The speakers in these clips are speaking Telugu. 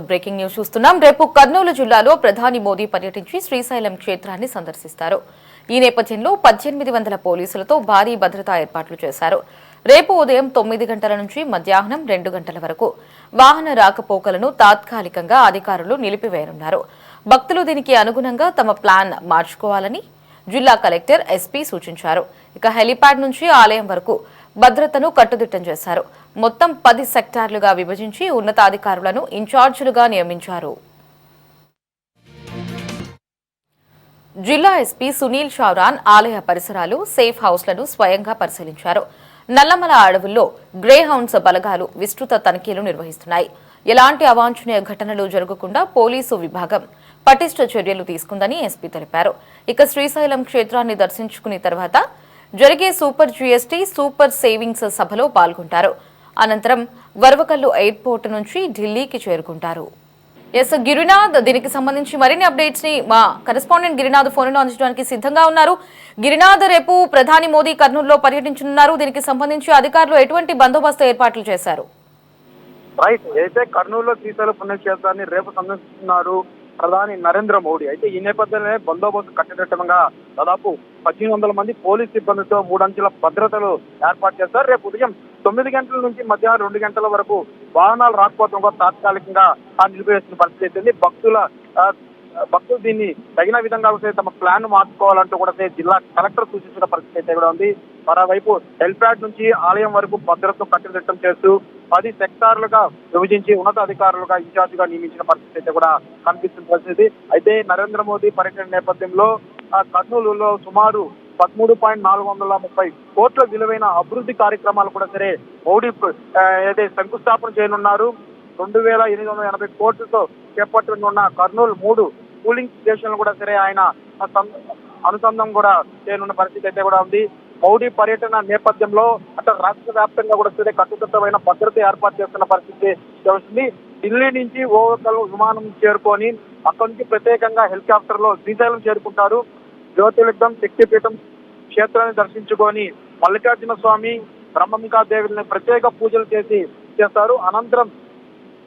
బ్రేకింగ్ న్యూస్ చూస్తున్నాం. రేపు కర్నూలు జిల్లాలో ప్రధాని మోదీ పర్యటించి శ్రీశైలం క్షేత్రాన్ని సందర్శిస్తారు. ఈ నేపథ్యంలో 1800 పోలీసులతో భారీ భద్రతా ఏర్పాట్లు చేశారు. రేపు ఉదయం 9 గంటల నుంచి మధ్యాహ్నం 2 గంటల వరకు వాహన రాకపోకలను తాత్కాలికంగా అధికారులు నిలిపివేయనున్నారు. భక్తులు దీనికి అనుగుణంగా తమ ప్లాన్ మార్చుకోవాలని జిల్లా కలెక్టర్ ఎస్పీ సూచించారు. ఇక హెలిప్యాడ్ నుంచి ఆలయం వరకు భద్రతను కట్టుదిట్టం చేశారు. మొత్తం 10 సెక్టార్లుగా విభజించి ఉన్నతాధికారులను ఇన్ఛార్జీలుగా నియమించారు. జిల్లా ఎస్పీ సునీల్ షౌరాన్ ఆలయ పరిసరాలు, సేఫ్ హౌస్లను స్వయంగా పరిశీలించారు. నల్లమల అడవుల్లో గ్రే హౌండ్స్ బలగాలు విస్తృత తనిఖీలు నిర్వహిస్తున్నాయి. ఎలాంటి అవాంఛనీయ ఘటనలు జరగకుండా పోలీసు విభాగం పటిష్ట చర్యలు తీసుకుందని ఎస్పీ తెలిపారు. ఇక శ్రీశైలం క్షేత్రాన్ని దర్శించుకున్న తర్వాత జరిగే సూపర్ జీఎస్టీ, సూపర్ సేవింగ్స్ సభలో పాల్గొంటారు. అనంతరం వరవకల్లు ఎయిర్పోర్ట్ నుంచి ఢిల్లీకి చేరుకుంటారు. గిరినాథ్, దీనికి సంబంధించి మరిన్ని అప్డేట్స్ ని మా కరెస్పాండెంట్ గిరినాథ్ ఫోన్ లో అందించడానికి సిద్ధంగా ఉన్నారు. గిరినాథ్, రేపు ప్రధాని మోదీ కర్నూలులో పర్యటించనున్నారు. దీనికి సంబంధించి అధికారులు ఎటువంటి బందోబస్తు ఏర్పాట్లు చేశారు? రైట్, అయితే కర్నూలులో శ్రీశైలం పుణ్యక్షేత్రాన్ని రేపు సందర్శిస్తున్నారు ప్రధాని నరేంద్ర మోడీ. అయితే ఈ నేపథ్యంలోనే బందోబస్తు కట్టడిట్టంగా దాదాపు 1800 మంది పోలీస్ సిబ్బందితో 3 అంచెల భద్రతలు ఏర్పాటు చేస్తారు. రేపు ఉదయం 9 గంటల నుంచి మధ్యాహ్నం 2 గంటల వరకు వాహనాలు రాకపోవడం కూడా తాత్కాలికంగా నిలిపివేసిన పరిస్థితి అయితే భక్తులు దీన్ని తగిన విధంగా తమ ప్లాన్ మార్చుకోవాలంటూ కూడా జిల్లా కలెక్టర్ సూచించిన పరిస్థితి అయితే కూడా ఉంది. మరోవైపు హెలిప్యాడ్ నుంచి ఆలయం వరకు భద్రతను కట్టుదిట్టం చేస్తూ 10 సెక్టార్లుగా విభజించి ఉన్నతాధికారులుగా ఇన్ఛార్జిగా నియమించిన పరిస్థితి అయితే కూడా కనిపిస్తున్న పరిస్థితి. అయితే నరేంద్ర మోదీ పర్యటన నేపథ్యంలో కర్నూలులో సుమారు 13.430 కోట్ల విలువైన అభివృద్ధి కార్యక్రమాలు కూడా మోడీ ఏదైతే శంకుస్థాపన చేయనున్నారు. 2880 కోట్లతో చేపట్టనున్న కర్నూలు 3 కూలింగ్ స్టేషన్లు కూడా ఆయన అనుసంధానం కూడా చేయనున్న పరిస్థితి అయితే కూడా ఉంది. మోడీ పర్యటన నేపథ్యంలో అంటే రాష్ట్ర వ్యాప్తంగా కూడా కట్టుదిట్టమైన భద్రత ఏర్పాటు చేస్తున్న పరిస్థితి వస్తుంది. ఢిల్లీ నుంచి ఓవకల్ విమానం చేరుకొని అక్కడి నుంచి ప్రత్యేకంగా హెలికాప్టర్ లో శ్రీశైలం చేరుకుంటారు. జ్యోతిర్లింగం శక్తిపీఠం క్షేత్రాన్ని దర్శించుకొని మల్లికార్జున స్వామి, బ్రహ్మంకాదేవిని ప్రత్యేక పూజలు చేస్తారు. అనంతరం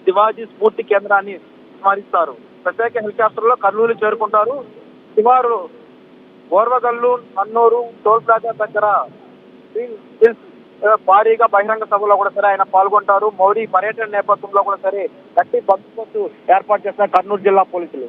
శివాజీ స్ఫూర్తి కేంద్రాన్ని స్మరిస్తారు. ప్రత్యేక హెలికాప్టర్ లో కర్నూలు చేరుకుంటారు. శివారు ఓర్వగల్లు, అన్నూరు టోల్ ప్లాజా దగ్గర భారీగా బహిరంగ సభలో కూడా ఆయన పాల్గొంటారు. మోడీ పర్యటన నేపథ్యంలో కూడా గట్టి బందోబస్తు ఏర్పాటు చేస్తారు కర్నూలు జిల్లా పోలీసులు.